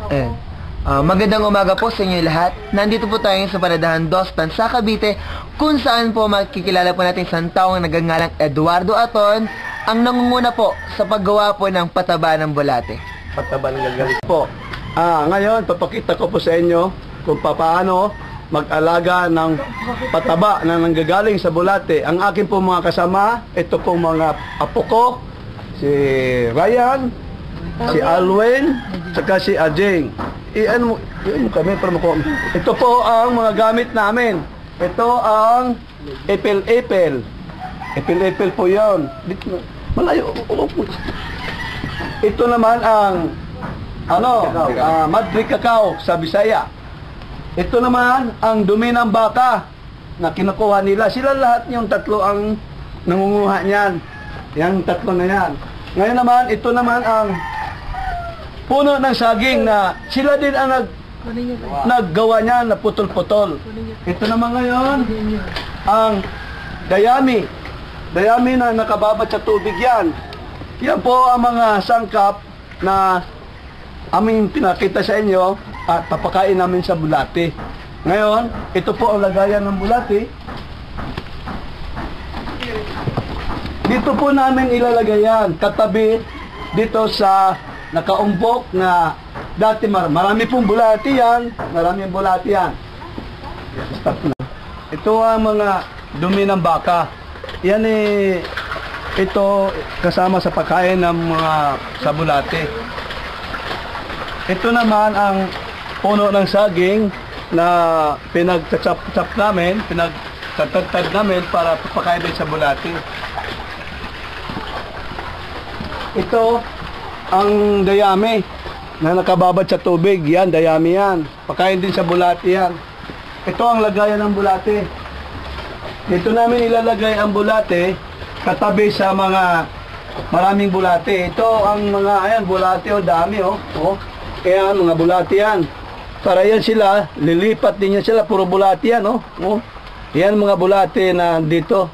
Ayan. Magandang umaga po sa inyo lahat. Nandito po tayo sa Paradahan Dostan sa Cavite, kung saan po makikilala po natin isang taong nagngangalang Eduardo Aton, ang nangunguna po sa paggawa po ng pataba ng bulate. Pataba ng gagaling po. Ngayon, papakita ko po sa inyo kung paano mag-alaga ng pataba na nanggagaling sa bulate. Ang akin po mga kasama, ito po mga apo ko, si Ryan, si Alwin, saka si Ajing. Iyan mo kami para makuha. Ito po ang mga gamit namin. Ito ang ipil-ipil. Ipil-ipil po yun. Malayo. Ito naman ang madri cacao sa Bisaya. Ito naman ang dumi ng baka na kinukuha nila. Sila lahat yung tatlo ang nangunguha niyan. Yang tatlo na yan. Ngayon naman, ito naman ang puno ng saging na sila din ang naggawa niya na putol-putol. Ito naman ngayon ang dayami. Dayami na nakababad sa tubig yan. Yan po ang mga sangkap na aming pinakita sa inyo at papakain namin sa bulate. Ngayon, ito po ang lagayan ng bulate. Dito po namin ilalagay yan, katabi dito sa nakaumbok na dati marami pong bulate yan. Maraming bulate yan. Stop na. Ito ang mga dumi ng baka. Yan ito kasama sa pagkain ng mga sa bulate. Ito naman ang puno ng saging na pinagtsap-tsap namin, pinagtatad namin para pagkain din sa bulate. Ito ang dayami na nakababad sa tubig. Yan, dayami yan. Pakain din sa bulate yan. Ito ang lagayan ng bulate. Dito namin ilalagay ang bulate katabi sa mga maraming bulate. Ito ang mga, ayan, bulate o dami o. Ayan, mga bulate yan. Para yan sila, lilipat din yan sila. Puro bulate yan o. Yan mga bulate na dito.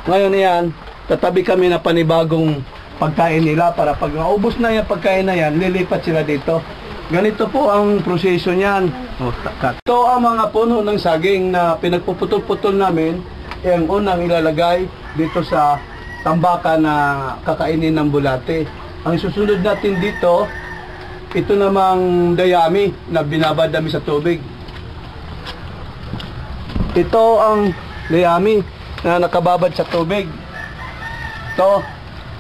Ngayon yan, tatabi kami na panibagong pagkain nila para pag naubos na yung pagkain na yan, lilipat sila dito. Ganito po ang proseso niyan. Ito ang mga puno ng saging na pinagpuputol-putol namin. Yung unang ilalagay dito sa tambaka na kakainin ng bulate. Ang susunod natin dito, ito namang dayami na binabad namin sa tubig. Ito ang dayami na nakababad sa tubig.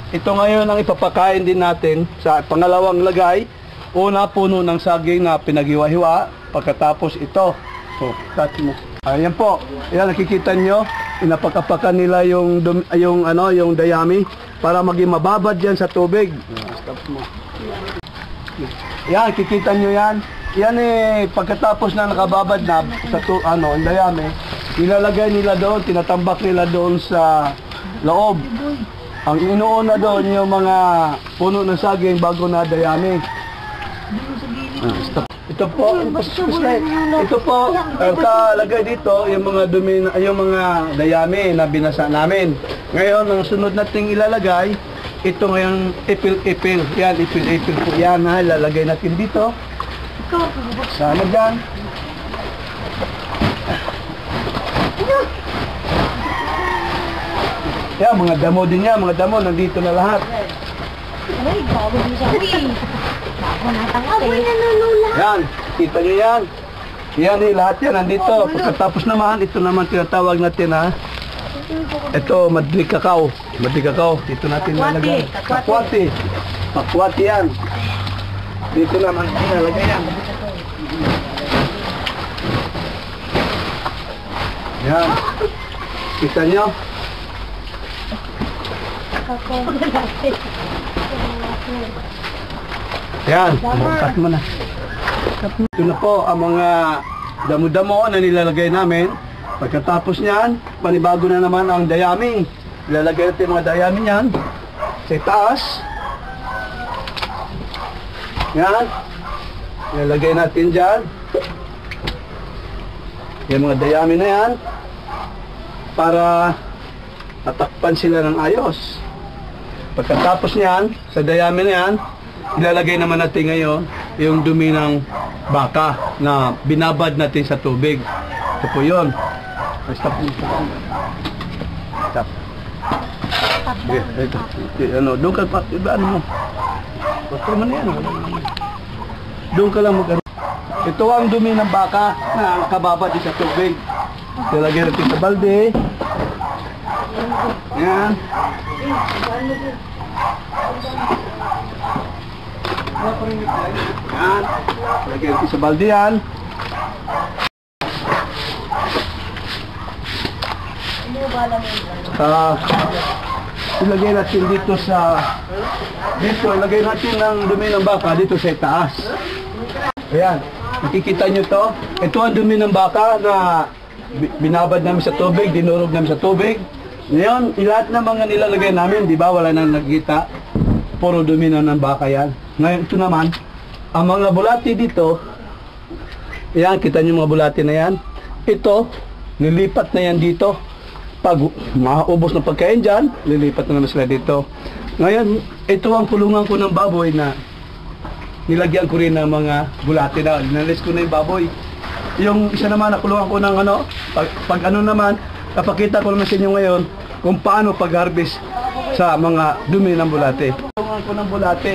Ito ngayon ang ipapakain din natin sa pangalawang lagay. Una, puno ng saging na pinaghiwa-hiwa. Pagkatapos ito. Touch mo. Ayan po. Ayan, nakikita nyo. Inapakapakan nila yung dayami para maging mababad yan sa tubig. Stop mo. Ayan, kikita nyo yan. Yan pagkatapos na nakababad na sa ang dayami, ilalagay nila doon, tinatambak nila doon sa loob. Ang inuuna doon yung mga puno ng saging bago na dayami. Ito po, kalagay dito yung mga dumi, yung mga dayami na binasa namin. Ngayon, ang sunod nating ilalagay, ito ngayong ipil-ipil. Yan, ipil-ipil po yan ha. Ilalagay natin dito. Sana dyan. Yan, mga damo din yan. Mga damo, nandito na lahat. Ay, bago mo sa akin. Bago natangal eh. Yan, kita nyo yan. Yan lahat yan, nandito. Pagkatapos naman, ito naman tinatawag natin ha. Ito, madri cacao. Madri cacao. Dito natin nalagay. Pakwati. Pakwati yan. Dito naman nalagay yan. Yan. Kita nyo? Yan. Cut mo na. Ito na po ang mga damo-damo na nilalagay namin. Pagkatapos niyan, panibago na naman ang dayami. Ilalagay natin mga dayami niyan sa taas. Yan. Ilalagay natin dyan. Yung mga dayami na yan. Para tatakpan sila ng ayos. Pagkatapos niyan, sa dayami na yan, ilalagay naman natin ngayon yung dumi ng baka na binabad natin sa tubig. Ito po yun. Stop. Stop. Okay, ito. Ano, doon ka pa, ano mo? Basta man yan. Doon ka lang mag-ano. Ito ang dumi ng baka na kababad sa tubig. Talagyan natin sa balde. Yan. Yan. Lagyan natin sa balde yan. Ilagay natin dito sa ilagay natin ang dumi ng baka dito sa itaas. Ayan, nakikita nyo to. Ito ang dumi ng baka na binabad namin sa tubig, dinurog namin sa tubig. Ngayon, lahat ng mga nilalagay namin, di ba, wala nang nakikita. Puro dumi na ng baka yan. Ngayon, ito naman, ang mga bulati dito, ayan, kita nyo mga bulati na yan. Ito, nilipat na yan dito. Pag maubos ng pagkain dyan, lilipat na naman sila dito. Ngayon, ito ang kulungan ko ng baboy na nilagyan ko rin ng mga bulati na. Linalis ko na yung baboy. Yung isa naman, nakulungan ko ng ano, pag ano naman, napakita ko naman sa inyo ngayon kung paano pag-harvest sa mga dumi ng bulati. Kulungan ko ng bulati.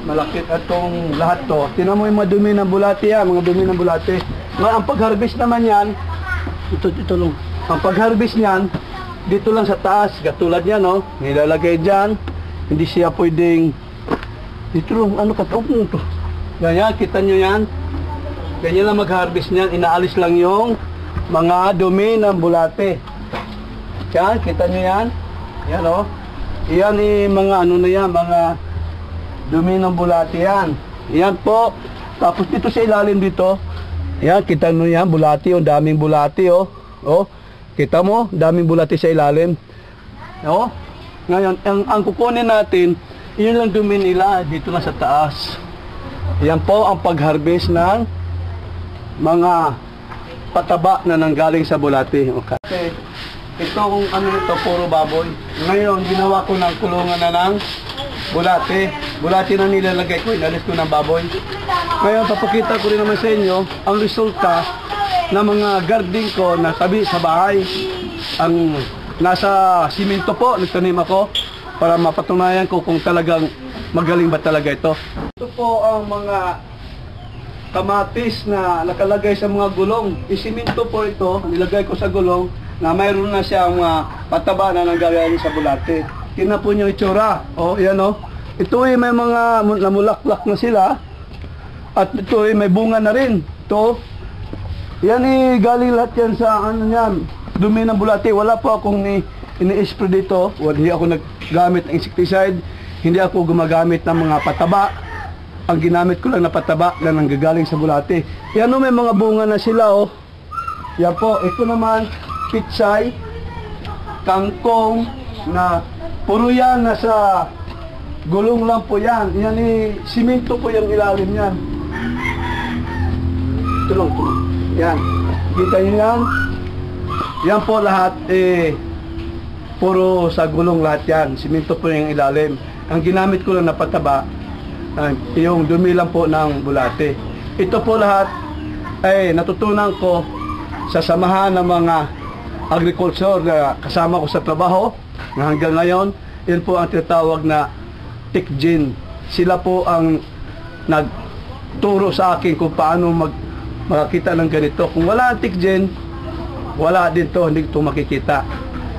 Malaki itong lahat to. Tinan mo yung mga dumi ng bulati yan, mga dumi ng bulati. Ngayon, ang pag-harvest naman yan, ito lang. Ang pag-harvest niyan, dito lang sa taas, katulad niyan, no? Nilalagay dyan, hindi siya pwedeng, dito lang, ano katong to? Ganyan, kita nyo yan. Ganyan lang mag-harvest niyan, inaalis lang yung mga dumi ng bulate. Yan, kita nyo yan. Yan, no? Yan mga ano na yan, mga dumi ng bulate yan. Yan po. Tapos dito sa ilalim dito, yan, kita nyo yan, bulati, yung daming bulati, oh. Oh. Kita mo, daming bulati sa ilalim. No? Ngayon, ang kukunin natin, yun lang dumi nila dito na sa taas. Yan po ang pag-harvest ng mga pataba na nanggaling sa bulati. Okay. Itong ano nito, puro baboy. Ngayon, ginawa ko ng kulungan na ng bulati. Bulati na nilalagay ko, inalis ko ng baboy. Ngayon, papakita ko rin naman sa inyo ang resulta na mga garden ko na tabi sa bahay. Ang nasa simento po, nagtanim ako para mapatunayan ko kung talagang magaling ba talaga ito. Ito po ang mga kamatis na nakalagay sa mga gulong. Isimento po ito, nilagay ko sa gulong na mayroon na siyang pataba na nanggaling sa bulate. Tingnan po niyo itsura. O, yan o. Ito ay may mga namulaklak na sila at ito ay may bunga na rin. Ito, yan galing lahat yan sa ano yan, dumi ng bulati. Wala po akong ini-spray dito. Hindi ako naggamit ng insecticide. Hindi ako gumagamit ng mga pataba. Ang ginamit ko lang na pataba na nanggagaling sa bulati. Yan may mga bunga na sila oh. Yan po, ito naman pitsay, kangkong na puro yan nasa gulong lang po yan. Yan simento po yung ilalim yan. Ito lang po. Yan. Kita nyo yan? Yan po lahat, puro sa gulong lahat yan. Simento po yung ilalim. Ang ginamit ko lang na pataba, yung dumi lang po ng bulate. Ito po lahat, natutunan ko sa samahan ng mga agriculture na kasama ko sa trabaho. Hanggang ngayon, yun po ang tinatawag na TICGEN. Sila po ang nagturo sa akin kung paano makakita ng ganito. Kung wala ang TICGEN, wala din to, hindi ito makikita.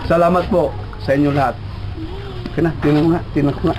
Salamat po sa inyo lahat. Okay na, tinan ko nga.